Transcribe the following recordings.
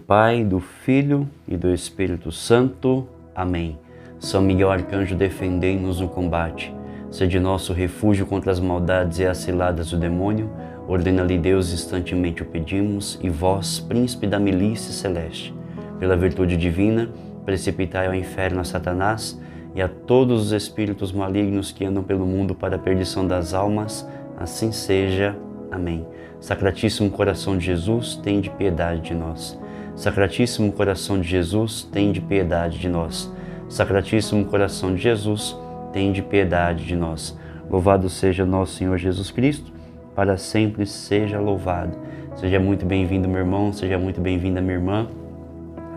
Pai, do Filho e do Espírito Santo. Amém. São Miguel Arcanjo, defendei-nos no combate. Sede nosso refúgio contra as maldades e as ciladas do demônio. Ordena-lhe Deus, instantemente o pedimos. E vós, príncipe da milícia celeste, pela virtude divina, precipitai ao inferno a Satanás e a todos os espíritos malignos que andam pelo mundo para a perdição das almas. Assim seja. Amém. Sacratíssimo coração de Jesus, tende piedade de nós. Sacratíssimo coração de Jesus, tende piedade de nós. Sacratíssimo coração de Jesus, tende piedade de nós. Louvado seja nosso Senhor Jesus Cristo, para sempre seja louvado. Seja muito bem-vindo, meu irmão, seja muito bem-vinda, minha irmã.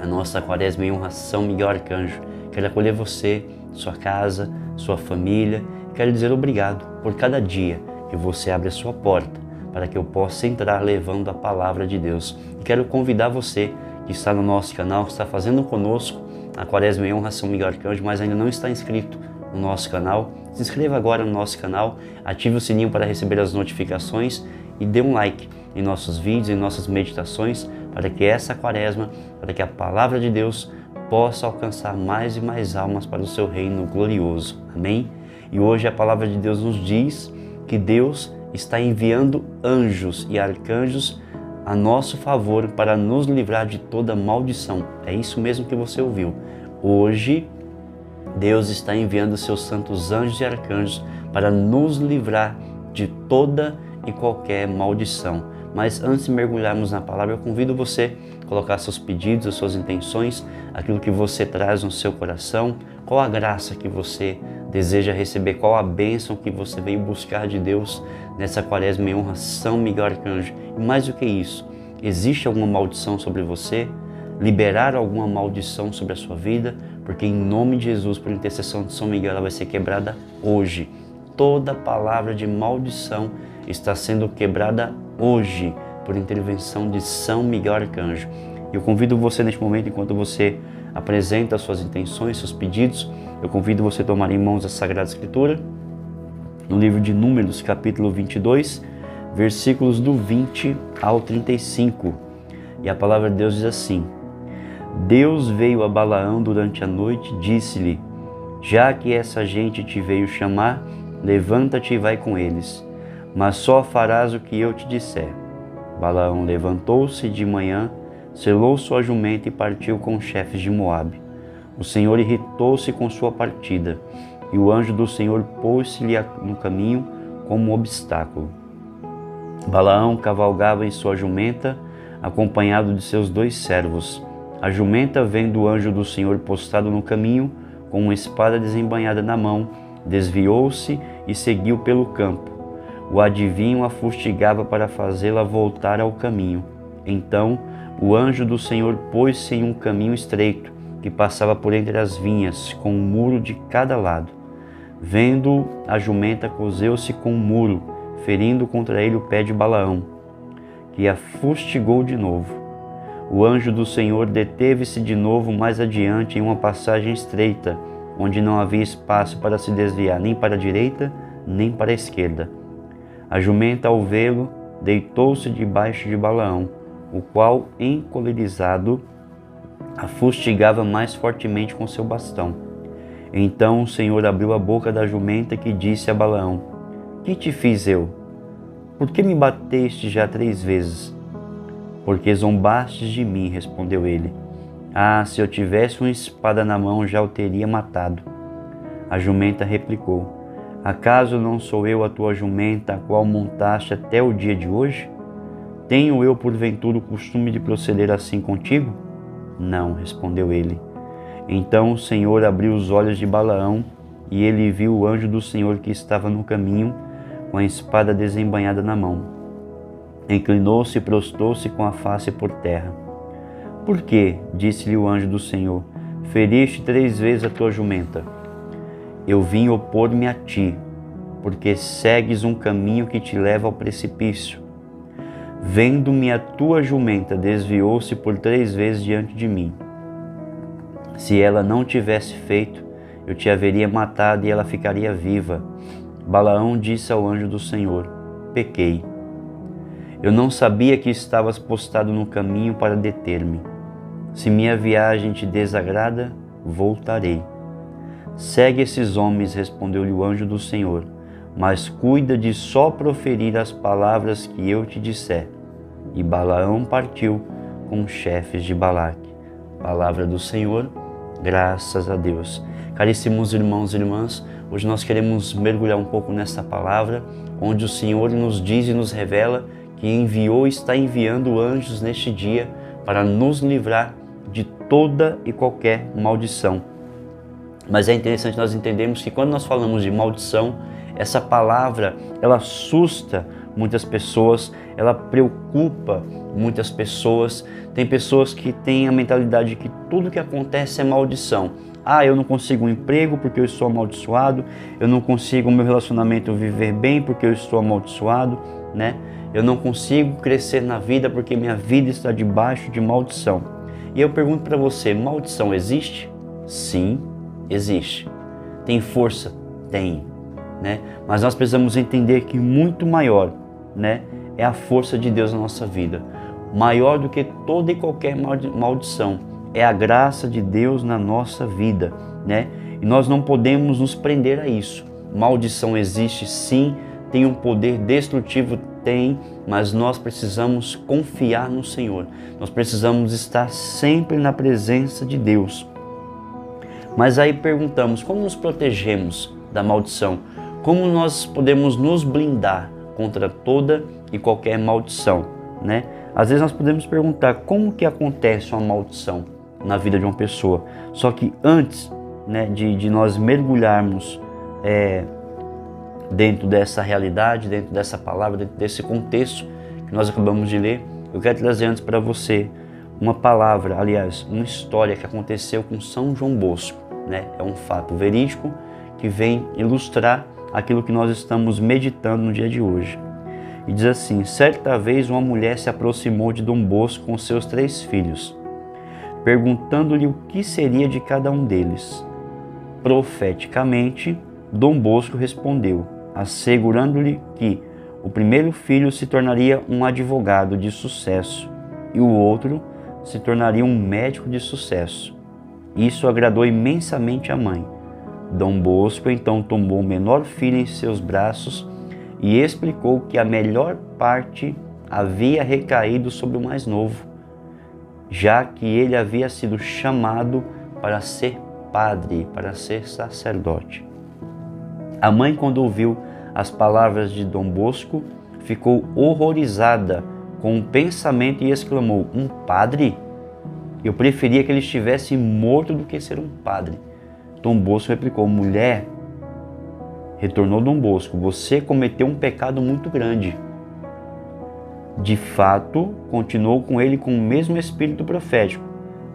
A nossa quaresma em honra São Miguel Arcanjo. Quero acolher você, sua casa, sua família. Quero dizer obrigado por cada dia que você abre a sua porta para que eu possa entrar levando a palavra de Deus. E quero convidar você que está no nosso canal, que está fazendo conosco a quaresma em honra São Miguel Arcanjo, mas ainda não está inscrito no nosso canal. Se inscreva agora no nosso canal, ative o sininho para receber as notificações e dê um like em nossos vídeos, em nossas meditações, para que essa quaresma, para que a palavra de Deus possa alcançar mais e mais almas para o seu reino glorioso. Amém? E hoje a palavra de Deus nos diz que Deus está enviando anjos e arcanjos a nosso favor para nos livrar de toda maldição. É isso mesmo que você ouviu. Hoje, Deus está enviando seus santos anjos e arcanjos para nos livrar de toda e qualquer maldição. Mas antes de mergulharmos na palavra, eu convido você a colocar seus pedidos, as suas intenções, aquilo que você traz no seu coração, qual a graça que você deseja receber, qual a bênção que você veio buscar de Deus nessa quaresma em honra São Miguel Arcanjo. E mais do que isso, existe alguma maldição sobre você? Liberar alguma maldição sobre a sua vida? Porque em nome de Jesus, por intercessão de São Miguel, ela vai ser quebrada hoje. Toda palavra de maldição está sendo quebrada hoje por intervenção de São Miguel Arcanjo. Eu convido você neste momento, enquanto você apresenta as suas intenções, seus pedidos, eu convido você a tomar em mãos a Sagrada Escritura, no livro de Números, capítulo 22, versículos do 20 ao 35. E a palavra de Deus diz assim: Deus veio a Balaão durante a noite e disse-lhe: já que essa gente te veio chamar, levanta-te e vai com eles, mas só farás o que eu te disser. Balaão levantou-se de manhã, selou sua jumenta e partiu com os chefes de Moabe. O Senhor irritou-se com sua partida, e o anjo do Senhor pôs-se-lhe no caminho como um obstáculo. Balaão cavalgava em sua jumenta, acompanhado de seus 2 servos. A jumenta, vendo o anjo do Senhor postado no caminho, com uma espada desembainhada na mão, desviou-se e seguiu pelo campo. O adivinho a fustigava para fazê-la voltar ao caminho. Então o anjo do Senhor pôs-se em um caminho estreito, que passava por entre as vinhas, com um muro de cada lado. Vendo a jumenta, coseu-se com o muro, ferindo contra ele o pé de Balaão, que a fustigou de novo. O anjo do Senhor deteve-se de novo mais adiante em uma passagem estreita, onde não havia espaço para se desviar nem para a direita, nem para a esquerda. A jumenta, ao vê-lo, deitou-se debaixo de Balaão, o qual, encolerizado, a fustigava mais fortemente com seu bastão. Então o Senhor abriu a boca da jumenta, que disse a Balaão: que te fiz eu? Por que me bateste já 3 vezes? Porque zombastes de mim, respondeu ele. Ah, se eu tivesse uma espada na mão, já o teria matado. A jumenta replicou: acaso não sou eu a tua jumenta, a qual montaste até o dia de hoje? Tenho eu, porventura, o costume de proceder assim contigo? Não, respondeu ele. Então o Senhor abriu os olhos de Balaão, e ele viu o anjo do Senhor que estava no caminho, com a espada desembainhada na mão. Inclinou-se e prostou-se com a face por terra. Por quê? Disse-lhe o anjo do Senhor. Feriste 3 vezes a tua jumenta. Eu vim opor-me a ti, porque segues um caminho que te leva ao precipício. Vendo-me a tua jumenta, desviou-se por 3 vezes diante de mim. Se ela não tivesse feito, eu te haveria matado e ela ficaria viva. Balaão disse ao anjo do Senhor: pequei. Eu não sabia que estavas postado no caminho para deter-me. Se minha viagem te desagrada, voltarei. Segue esses homens, respondeu-lhe o anjo do Senhor, mas cuida de só proferir as palavras que eu te disser. E Balaão partiu com os chefes de Balaque. Palavra do Senhor, graças a Deus. Caríssimos irmãos e irmãs, hoje nós queremos mergulhar um pouco nessa palavra, onde o Senhor nos diz e nos revela que enviou e está enviando anjos neste dia para nos livrar de toda e qualquer maldição. Mas é interessante nós entendermos que quando nós falamos de maldição, essa palavra, ela assusta muitas pessoas, ela preocupa muitas pessoas. Tem pessoas que têm a mentalidade de que tudo que acontece é maldição. Eu não consigo um emprego porque eu estou amaldiçoado, eu não consigo o meu relacionamento viver bem porque eu estou amaldiçoado, né? Eu não consigo crescer na vida porque minha vida está debaixo de maldição. E eu pergunto para você, maldição existe? Sim, existe. Tem força? Tem, né? Mas nós precisamos entender que muito maior, né, é a força de Deus na nossa vida. Maior do que toda e qualquer maldição é a graça de Deus na nossa vida, né? E nós não podemos nos prender a isso. Maldição existe sim, tem um poder destrutivo, tem, mas nós precisamos confiar no Senhor. Nós precisamos estar sempre na presença de Deus. Mas aí perguntamos, como nos protegemos da maldição? Como nós podemos nos blindar contra toda e qualquer maldição, né? Às vezes nós podemos perguntar como que acontece uma maldição na vida de uma pessoa. Só que antes, né, de nós mergulharmos dentro dessa realidade, dentro dessa palavra, dentro desse contexto que nós acabamos de ler, eu quero trazer antes para você uma palavra, aliás, uma história que aconteceu com São João Bosco, né? É um fato verídico que vem ilustrar aquilo que nós estamos meditando no dia de hoje. E diz assim: certa vez uma mulher se aproximou de Dom Bosco com seus 3 filhos, perguntando-lhe o que seria de cada um deles. Profeticamente, Dom Bosco respondeu, assegurando-lhe que o primeiro filho se tornaria um advogado de sucesso e o outro se tornaria um médico de sucesso. Isso agradou imensamente a mãe. Dom Bosco então tomou o menor filho em seus braços e explicou que a melhor parte havia recaído sobre o mais novo, já que ele havia sido chamado para ser padre, para ser sacerdote. A mãe, quando ouviu as palavras de Dom Bosco, ficou horrorizada com o pensamento e exclamou: um padre? Eu preferia que ele estivesse morto do que ser um padre. Dom Bosco replicou: mulher, retornou Dom Bosco, você cometeu um pecado muito grande. De fato, continuou com ele com o mesmo espírito profético: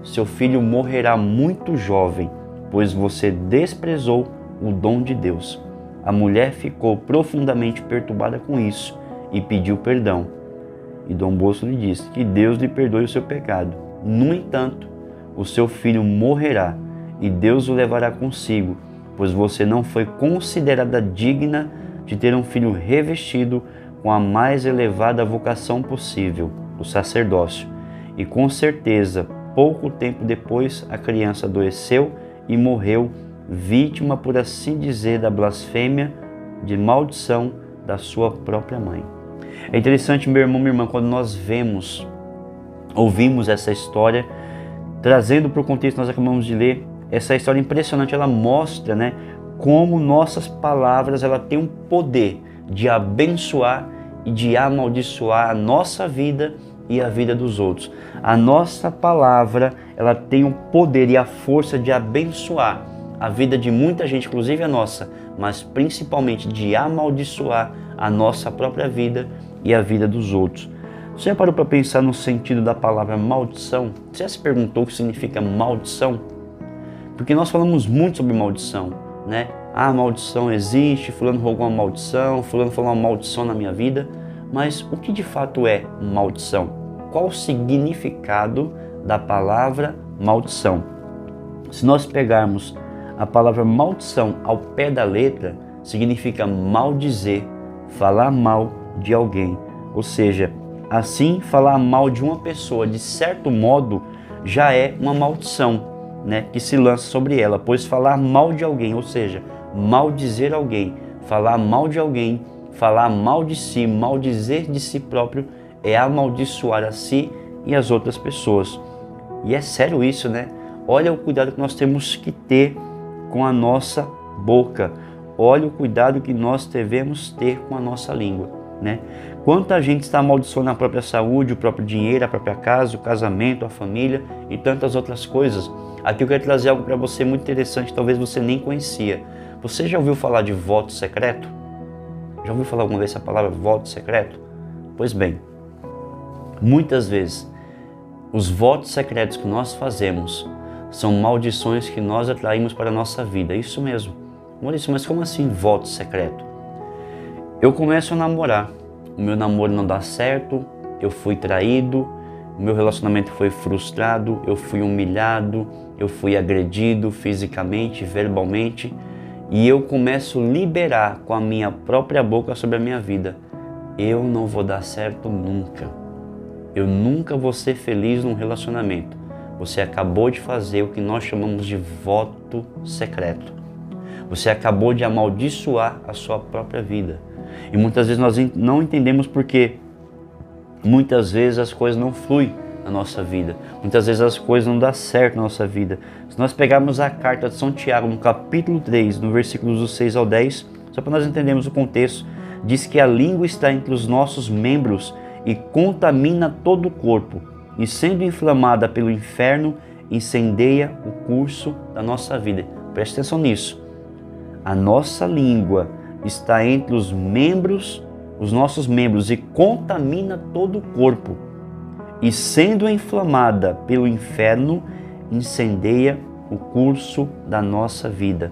seu filho morrerá muito jovem, pois você desprezou o dom de Deus. A mulher ficou profundamente perturbada com isso e pediu perdão. E Dom Bosco lhe disse que Deus lhe perdoe o seu pecado. No entanto, o seu filho morrerá e Deus o levará consigo, pois você não foi considerada digna de ter um filho revestido com a mais elevada vocação possível, o sacerdócio. E com certeza, pouco tempo depois, a criança adoeceu e morreu, vítima, por assim dizer, da blasfêmia, de maldição da sua própria mãe. É interessante, meu irmão, minha irmã, quando nós ouvimos essa história, trazendo para o contexto que nós acabamos de ler, essa história impressionante, ela mostra, né, como nossas palavras ela têm um poder de abençoar e de amaldiçoar a nossa vida e a vida dos outros. A nossa palavra ela tem o poder e a força de abençoar a vida de muita gente, inclusive a nossa, mas principalmente de amaldiçoar a nossa própria vida e a vida dos outros. Você já parou para pensar no sentido da palavra maldição? Você já se perguntou o que significa maldição? Porque nós falamos muito sobre maldição, né? Maldição existe, fulano rogou uma maldição, fulano falou uma maldição na minha vida. Mas o que de fato é maldição? Qual o significado da palavra maldição? Se nós pegarmos a palavra maldição ao pé da letra, significa maldizer, falar mal de alguém. Ou seja, assim, falar mal de uma pessoa, de certo modo, já é uma maldição, né, que se lança sobre ela, pois falar mal de alguém, ou seja, maldizer alguém, falar mal de alguém, falar mal de si, maldizer de si próprio, é amaldiçoar a si e as outras pessoas. E é sério isso, né? Olha o cuidado que nós temos que ter com a nossa boca. Olha o cuidado que nós devemos ter com a nossa língua, né? Quanta gente está amaldiçoando a própria saúde, o próprio dinheiro, a própria casa, o casamento, a família e tantas outras coisas. Aqui eu quero trazer algo para você muito interessante, talvez você nem conhecia. Você já ouviu falar de voto secreto? Já ouviu falar alguma vez essa palavra voto secreto? Pois bem, muitas vezes os votos secretos que nós fazemos são maldições que nós atraímos para a nossa vida. Isso mesmo. Maurício, mas como assim voto secreto? Eu começo a namorar, o meu namoro não dá certo, eu fui traído, o meu relacionamento foi frustrado, eu fui humilhado, eu fui agredido fisicamente, verbalmente, e eu começo a liberar com a minha própria boca sobre a minha vida. Eu não vou dar certo nunca. Eu nunca vou ser feliz num relacionamento. Você acabou de fazer o que nós chamamos de voto secreto. Você acabou de amaldiçoar a sua própria vida. E muitas vezes nós não entendemos porque muitas vezes as coisas não fluem na nossa vida. Muitas vezes as coisas não dão certo na nossa vida. Se nós pegarmos a carta de São Tiago, no capítulo 3, no versículos do 6 ao 10, só para nós entendermos o contexto, diz que a língua está entre os nossos membros e contamina todo o corpo, e sendo inflamada pelo inferno, incendeia o curso da nossa vida. Preste atenção nisso. A nossa língua está entre os nossos membros, e contamina todo o corpo, e sendo inflamada pelo inferno, incendeia o curso da nossa vida.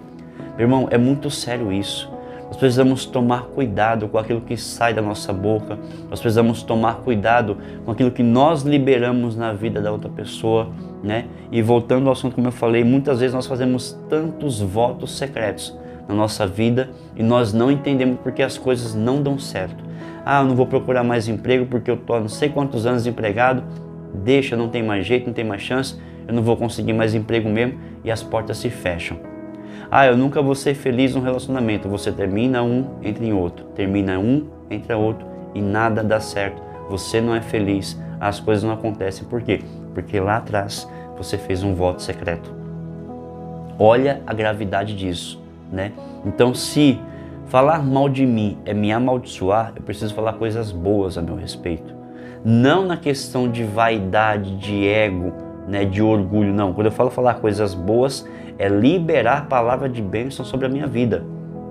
Meu irmão, é muito sério isso. Nós precisamos tomar cuidado com aquilo que sai da nossa boca. Nós precisamos tomar cuidado com aquilo que nós liberamos na vida da outra pessoa, né? E voltando ao assunto, como eu falei, muitas vezes nós fazemos tantos votos secretos na nossa vida e nós não entendemos porque as coisas não dão certo. Ah, eu não vou procurar mais emprego porque eu estou há não sei quantos anos desempregado. Deixa, não tem mais jeito, não tem mais chance. Eu não vou conseguir mais emprego mesmo, e as portas se fecham. Ah, eu nunca vou ser feliz num relacionamento. Você termina um, entra em outro. Termina um, entra outro e nada dá certo. Você não é feliz, as coisas não acontecem. Por quê? Porque lá atrás você fez um voto secreto. Olha a gravidade disso, né? Então, se falar mal de mim é me amaldiçoar, eu preciso falar coisas boas a meu respeito. Não na questão de vaidade, de ego, né, de orgulho, não. Quando eu falo falar coisas boas, é liberar a palavra de bênção sobre a minha vida,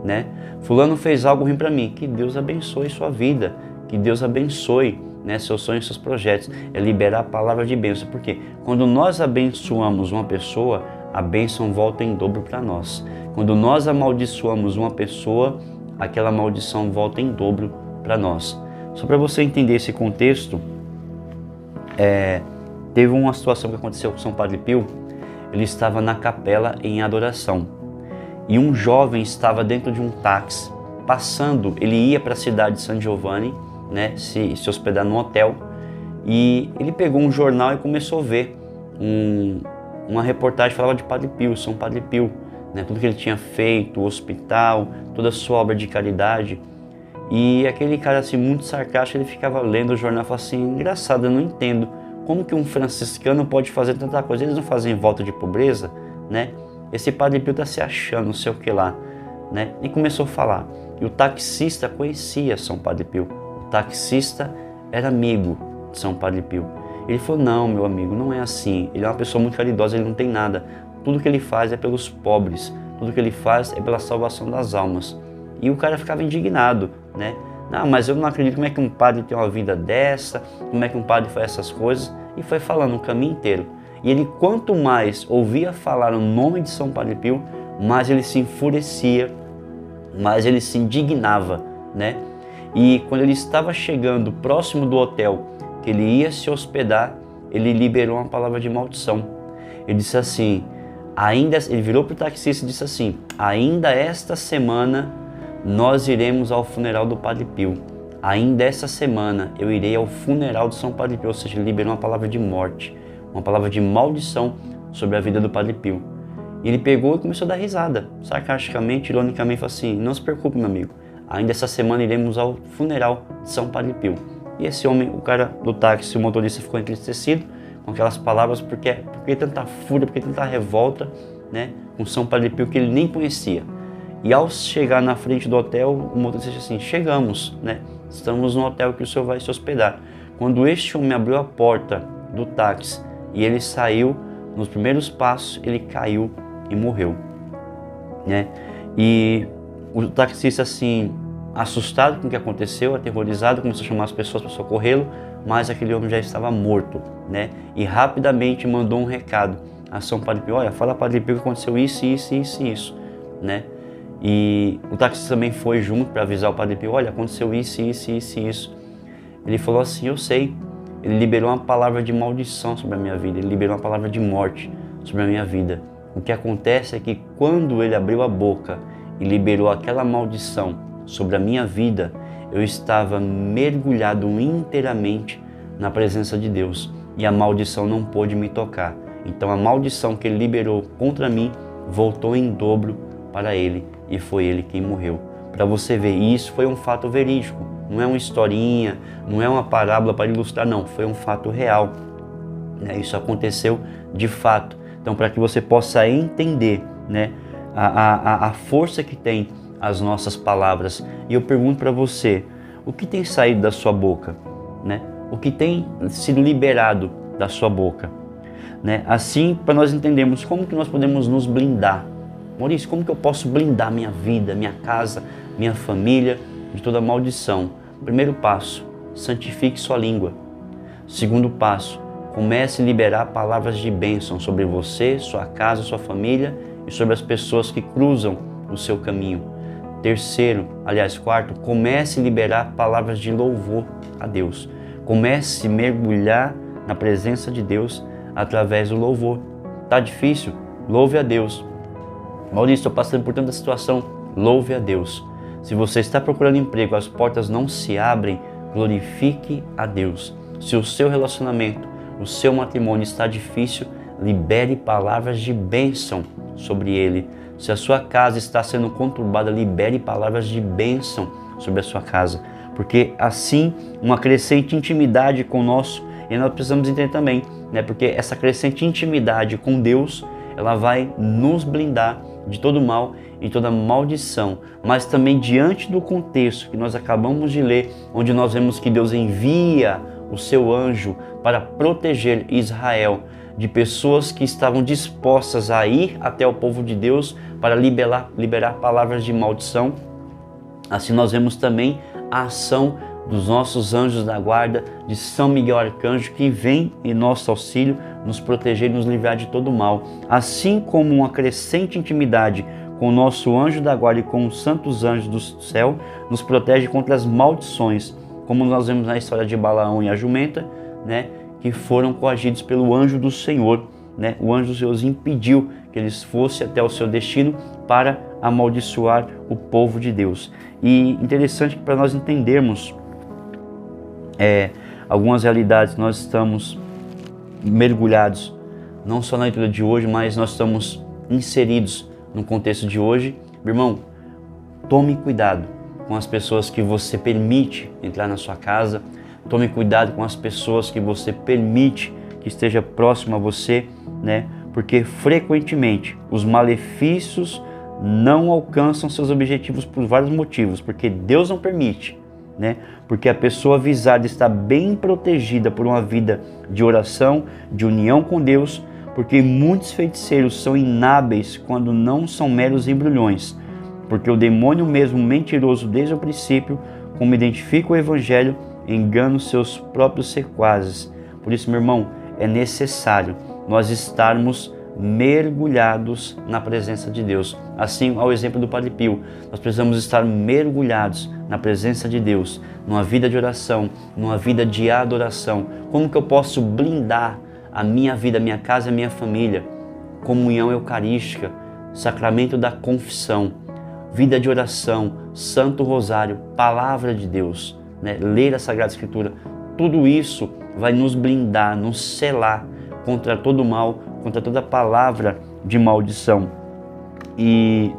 né? Fulano fez algo ruim para mim, que Deus abençoe sua vida, que Deus abençoe, né, seus sonhos, seus projetos. É liberar a palavra de bênção, porque quando nós abençoamos uma pessoa, a bênção volta em dobro para nós. Quando nós amaldiçoamos uma pessoa, aquela maldição volta em dobro para nós. Só para você entender esse contexto, teve uma situação que aconteceu com São Padre Pio. Ele estava na capela em adoração e um jovem estava dentro de um táxi passando. Ele ia para a cidade de San Giovanni, né, se hospedar num hotel, e ele pegou um jornal e começou a ver uma reportagem que falava de Padre Pio, São Padre Pio, né, tudo que ele tinha feito, o hospital, toda a sua obra de caridade. E aquele cara assim muito sarcástico, ele ficava lendo o jornal e falava assim: engraçado, eu não entendo como que um franciscano pode fazer tanta coisa. Eles não fazem voto de pobreza, né? Esse Padre Pio está se achando, não sei o que lá, né? E começou a falar. E o taxista conhecia São Padre Pio. O taxista era amigo de São Padre Pio. Ele falou: não, meu amigo, não é assim. Ele é uma pessoa muito caridosa, ele não tem nada. Tudo que ele faz é pelos pobres. Tudo que ele faz é pela salvação das almas. E o cara ficava indignado, né? Não, mas eu não acredito, como é que um padre tem uma vida dessa, como é que um padre faz essas coisas, e foi falando o caminho inteiro. E ele, quanto mais ouvia falar o nome de São Padre Pio, mais ele se enfurecia, mais ele se indignava, né? E quando ele estava chegando próximo do hotel que ele ia se hospedar, ele liberou uma palavra de maldição. Ele disse assim, ele virou para o taxista e disse assim: ainda esta semana nós iremos ao funeral do Padre Pio. Ainda essa semana eu irei ao funeral de São Padre Pio. Ou seja, ele liberou uma palavra de morte. uma palavra de maldição sobre a vida do Padre Pio. E ele pegou e começou a dar risada, sarcasticamente, ironicamente, falou assim: não se preocupe, meu amigo, ainda essa semana iremos ao funeral de São Padre Pio. E esse homem, o cara do táxi, o motorista, ficou entristecido com aquelas palavras, porque tanta fúria, porque tanta revolta, né, com São Padre Pio que ele nem conhecia. E ao chegar na frente do hotel, o motorista disse assim: chegamos, né, estamos no hotel que o senhor vai se hospedar. Quando este homem abriu a porta do táxi e ele saiu, nos primeiros passos ele caiu e morreu, né? E o taxista, assim, assustado com o que aconteceu, aterrorizado, começou a chamar as pessoas para socorrê-lo, mas aquele homem já estava morto, né? E rapidamente mandou um recado a São Padre Pio: olha, fala Padre Pio que aconteceu isso, isso, isso e isso, né? E o taxista também foi junto para avisar o Padre Pio: olha, aconteceu isso, isso, isso e isso. Ele falou assim: eu sei. Ele liberou uma palavra de maldição sobre a minha vida, ele liberou uma palavra de morte sobre a minha vida. O que acontece é que quando ele abriu a boca e liberou aquela maldição sobre a minha vida, eu estava mergulhado inteiramente na presença de Deus e a maldição não pôde me tocar. Então a maldição que ele liberou contra mim voltou em dobro para ele e foi ele quem morreu. Para você ver, isso foi um fato verídico, não é uma historinha, não é uma parábola para ilustrar, não, foi um fato real, né? Isso aconteceu de fato. Então, para que você possa entender, né, a força que tem as nossas palavras, e eu pergunto para você: o que tem saído da sua boca, né? O que tem sido liberado da sua boca, né? Assim, para nós entendermos como que nós podemos nos blindar. Maurício, como que eu posso blindar minha vida, minha casa, minha família de toda maldição? Primeiro passo: santifique sua língua. Segundo passo: comece a liberar palavras de bênção sobre você, sua casa, sua família e sobre as pessoas que cruzam o seu caminho. Quarto, comece a liberar palavras de louvor a Deus. Comece a mergulhar na presença de Deus através do louvor. Tá difícil? Louve a Deus. Maurício, estou passando por tanta situação. Louve a Deus. Se você está procurando emprego, as portas não se abrem, glorifique a Deus. Se o seu relacionamento, o seu matrimônio está difícil, libere palavras de bênção sobre ele. Se a sua casa está sendo conturbada, libere palavras de bênção sobre a sua casa. Porque assim, uma crescente intimidade com o nosso, e nós precisamos entender também, né? Porque essa crescente intimidade com Deus, ela vai nos blindar de todo mal e toda maldição, mas também diante do contexto que nós acabamos de ler, onde nós vemos que Deus envia o seu anjo para proteger Israel de pessoas que estavam dispostas a ir até o povo de Deus para liberar palavras de maldição. Assim nós vemos também a ação dos nossos anjos da guarda, de São Miguel Arcanjo, que vem em nosso auxílio, nos proteger e nos livrar de todo mal. Assim como uma crescente intimidade com o nosso anjo da guarda e com os santos anjos do céu, nos protege contra as maldições, como nós vemos na história de Balaão e a jumenta, né, que foram coagidos pelo anjo do Senhor, né? O anjo do Senhor impediu que eles fossem até o seu destino para amaldiçoar o povo de Deus. E interessante que para nós entendermos algumas realidades, nós estamos mergulhados, não só na leitura de hoje, mas nós estamos inseridos no contexto de hoje. Meu irmão, tome cuidado com as pessoas que você permite entrar na sua casa, tome cuidado com as pessoas que você permite que esteja próximo a você, né? Porque frequentemente os malefícios não alcançam seus objetivos por vários motivos, porque Deus não permite, né? Porque a pessoa avisada está bem protegida por uma vida de oração, de união com Deus, porque muitos feiticeiros são inábeis quando não são meros embrulhões, porque o demônio mesmo mentiroso desde o princípio, como identifica o Evangelho, engana os seus próprios sequazes. Por isso, meu irmão, é necessário nós estarmos mergulhados na presença de Deus. Assim, ao exemplo do Padre Pio, nós precisamos estar mergulhados na presença de Deus, numa vida de oração, numa vida de adoração. Como que eu posso blindar a minha vida, a minha casa, a minha família? Comunhão eucarística, sacramento da confissão, vida de oração, Santo Rosário, Palavra de Deus, né? Ler a Sagrada Escritura. Tudo isso vai nos blindar, nos selar contra todo mal, contra toda palavra de maldição. E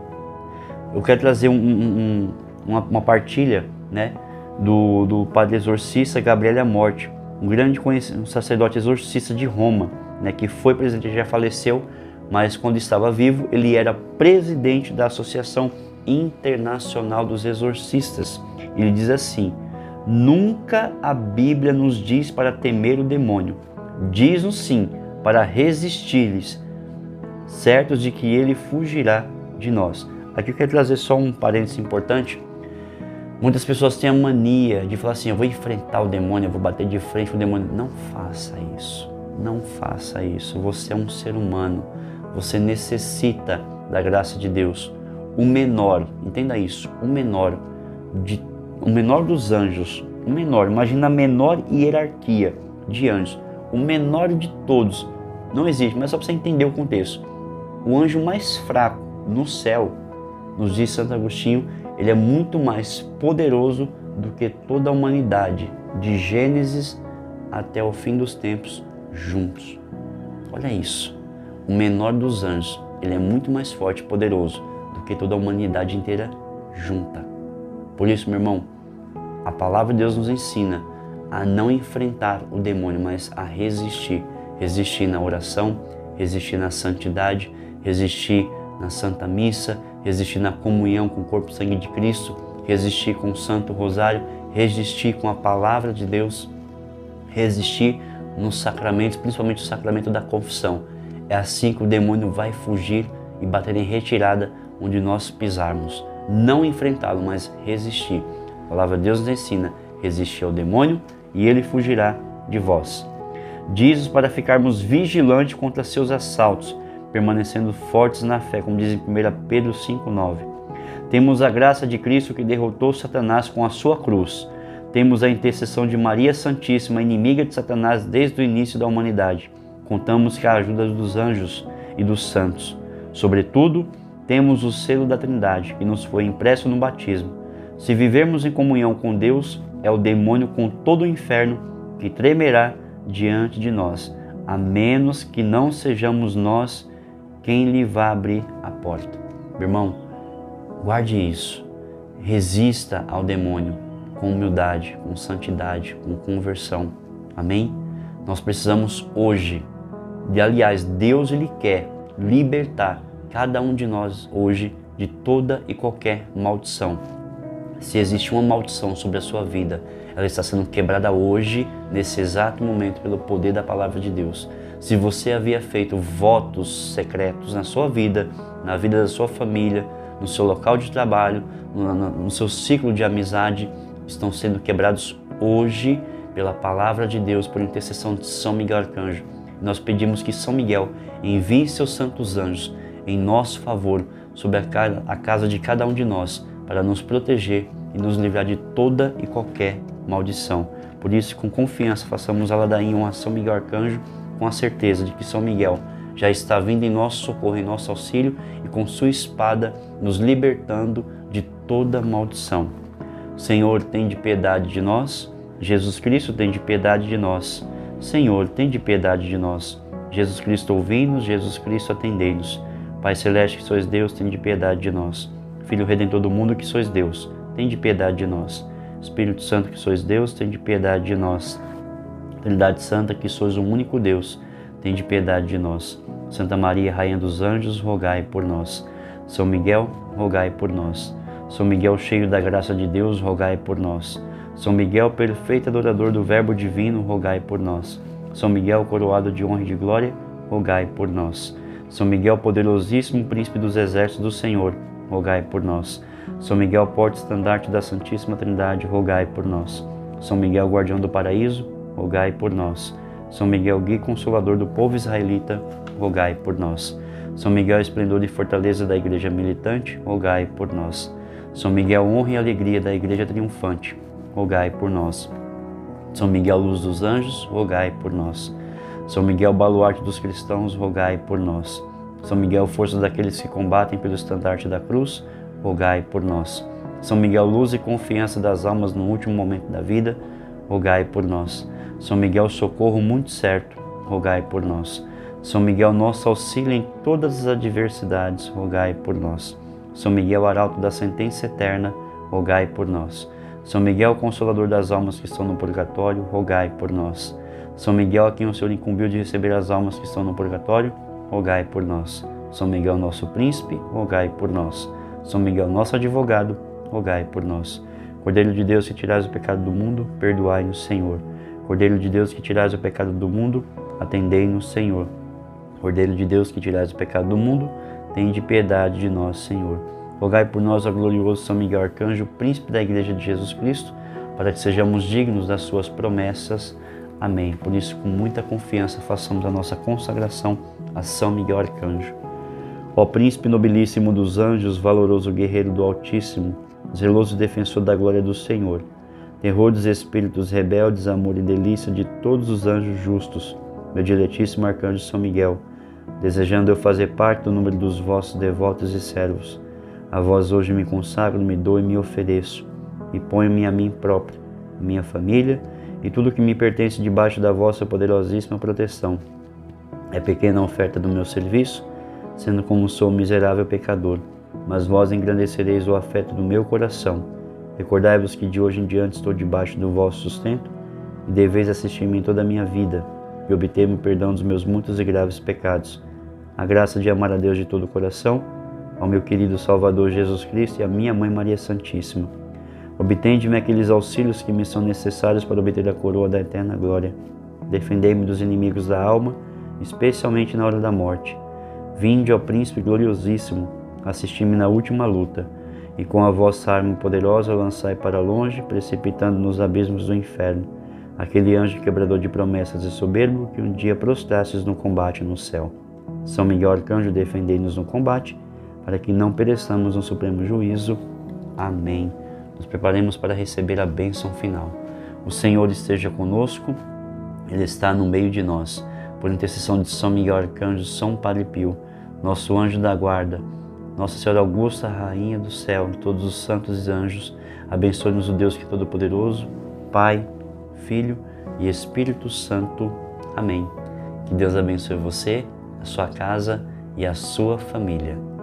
eu quero trazer uma partilha, né, do padre exorcista Gabriele Amorti, um grande um sacerdote exorcista de Roma, né, que foi presidente, já faleceu, mas quando estava vivo ele era presidente da Associação Internacional dos Exorcistas. Ele diz assim: nunca a Bíblia nos diz para temer o demônio, diz-nos sim para resistir-lhes, certos de que ele fugirá de nós. Aqui eu quero trazer só um parênteses importante. Muitas pessoas têm a mania de falar assim: eu vou enfrentar o demônio, eu vou bater de frente com o demônio. Não faça isso, não faça isso. Você é um ser humano, você necessita da graça de Deus. O menor, entenda isso, o menor dos anjos, o menor, imagina a menor hierarquia de anjos, o menor de todos, não existe, mas só para você entender o contexto. O anjo mais fraco no céu, nos diz Santo Agostinho, ele é muito mais poderoso do que toda a humanidade, de Gênesis até o fim dos tempos, juntos. Olha isso, o menor dos anjos, ele é muito mais forte e poderoso do que toda a humanidade inteira junta. Por isso, meu irmão, a palavra de Deus nos ensina a não enfrentar o demônio, mas a resistir. Resistir na oração, resistir na santidade, resistir na Santa Missa, resistir na comunhão com o corpo e sangue de Cristo, resistir com o Santo Rosário, resistir com a palavra de Deus, resistir nos sacramentos, principalmente o sacramento da confissão. É assim que o demônio vai fugir e bater em retirada onde nós pisarmos. Não enfrentá-lo, mas resistir. A palavra de Deus nos ensina: resistir ao demônio e ele fugirá de vós. Diz-nos para ficarmos vigilantes contra seus assaltos, permanecendo fortes na fé, como diz em 1 Pedro 5,9. Temos a graça de Cristo que derrotou Satanás com a sua cruz. Temos a intercessão de Maria Santíssima, inimiga de Satanás desde o início da humanidade. Contamos com a ajuda dos anjos e dos santos. Sobretudo, temos o selo da Trindade, que nos foi impresso no batismo. Se vivermos em comunhão com Deus, é o demônio com todo o inferno que tremerá diante de nós, a menos que não sejamos nós quem lhe vá abrir a porta. Meu irmão, guarde isso. Resista ao demônio com humildade, com santidade, com conversão. Amém? Nós precisamos hoje, aliás, Deus ele quer libertar cada um de nós hoje de toda e qualquer maldição. Se existe uma maldição sobre a sua vida, ela está sendo quebrada hoje, nesse exato momento, pelo poder da palavra de Deus. Se você havia feito votos secretos na sua vida, na vida da sua família, no seu local de trabalho, no seu ciclo de amizade, estão sendo quebrados hoje pela palavra de Deus, por intercessão de São Miguel Arcanjo. Nós pedimos que São Miguel envie seus santos anjos em nosso favor sobre a casa de cada um de nós, para nos proteger e nos livrar de toda e qualquer maldição. Por isso, com confiança, façamos a ladainha a São Miguel Arcanjo, com a certeza de que São Miguel já está vindo em nosso socorro, em nosso auxílio, e com sua espada nos libertando de toda maldição. Senhor, tende piedade de nós. Jesus Cristo, tende piedade de nós. Senhor, tende piedade de nós. Jesus Cristo, ouvi-nos. Jesus Cristo, atendei-nos. Pai Celeste, que sois Deus, tende piedade de nós. Filho Redentor do mundo, que sois Deus, tende piedade de nós. Espírito Santo, que sois Deus, tende piedade de nós. Trindade Santa, que sois um único Deus, tende piedade de nós. Santa Maria, Rainha dos Anjos, rogai por nós. São Miguel, rogai por nós. São Miguel, cheio da graça de Deus, rogai por nós. São Miguel, perfeito adorador do Verbo divino, rogai por nós. São Miguel, coroado de honra e de glória, rogai por nós. São Miguel, poderosíssimo príncipe dos exércitos do Senhor, rogai por nós. São Miguel, porta-estandarte da Santíssima Trindade, rogai por nós. São Miguel, guardião do paraíso, rogai por nós. São Miguel, guia e consolador do povo israelita, rogai por nós. São Miguel, esplendor e fortaleza da igreja militante, rogai por nós. São Miguel, honra e alegria da igreja triunfante, rogai por nós. São Miguel, luz dos anjos, rogai por nós. São Miguel, baluarte dos cristãos, rogai por nós. São Miguel, força daqueles que combatem pelo estandarte da cruz, rogai por nós. São Miguel, luz e confiança das almas no último momento da vida, rogai por nós. São Miguel, socorro muito certo, rogai por nós. São Miguel, nosso auxílio em todas as adversidades, rogai por nós. São Miguel, arauto da sentença eterna, rogai por nós. São Miguel, consolador das almas que estão no purgatório, rogai por nós. São Miguel, a quem o Senhor incumbiu de receber as almas que estão no purgatório, rogai por nós. São Miguel, nosso príncipe, rogai por nós. São Miguel, nosso advogado, rogai por nós. Cordeiro de Deus, que tirais o pecado do mundo, perdoai-nos, Senhor. Cordeiro de Deus, que tirais o pecado do mundo, atendei-nos, Senhor. Cordeiro de Deus, que tirais o pecado do mundo, tende piedade de nós, Senhor. Rogai por nós, ó glorioso São Miguel Arcanjo, príncipe da Igreja de Jesus Cristo, para que sejamos dignos das suas promessas. Amém. Por isso, com muita confiança, façamos a nossa consagração a São Miguel Arcanjo. Ó príncipe nobilíssimo dos anjos, valoroso guerreiro do Altíssimo, zeloso defensor da glória do Senhor, terror dos espíritos rebeldes, amor e delícia de todos os anjos justos, meu diletíssimo Arcanjo São Miguel, desejando eu fazer parte do número dos vossos devotos e servos, a vós hoje me consagro, me dou e me ofereço, e ponho-me a mim próprio, a minha família e tudo que me pertence debaixo da vossa poderosíssima proteção. É pequena a oferta do meu serviço, sendo como sou um miserável pecador, mas vós engrandecereis o afeto do meu coração. Recordai-vos que de hoje em diante estou debaixo do vosso sustento e deveis assistir-me em toda a minha vida e obter-me o perdão dos meus muitos e graves pecados. A graça de amar a Deus de todo o coração, ao meu querido Salvador Jesus Cristo e à minha Mãe Maria Santíssima. Obtende-me aqueles auxílios que me são necessários para obter a coroa da eterna glória. Defendei-me dos inimigos da alma, especialmente na hora da morte. Vinde, ó Príncipe gloriosíssimo, assisti-me na última luta, e com a vossa arma poderosa lançai para longe, precipitando nos abismos do inferno, aquele anjo quebrador de promessas e soberbo que um dia prostrastes no combate no céu. São Miguel Arcanjo, defendei-nos no combate, para que não pereçamos no supremo juízo. Amém. Nos preparemos para receber a bênção final. O Senhor esteja conosco, Ele está no meio de nós. Por intercessão de São Miguel Arcanjo, São Padre Pio, nosso anjo da guarda, Nossa Senhora Augusta, Rainha do céu, e todos os santos e anjos, abençoe-nos o Deus que é todo-poderoso, Pai, Filho e Espírito Santo. Amém. Que Deus abençoe você, a sua casa e a sua família.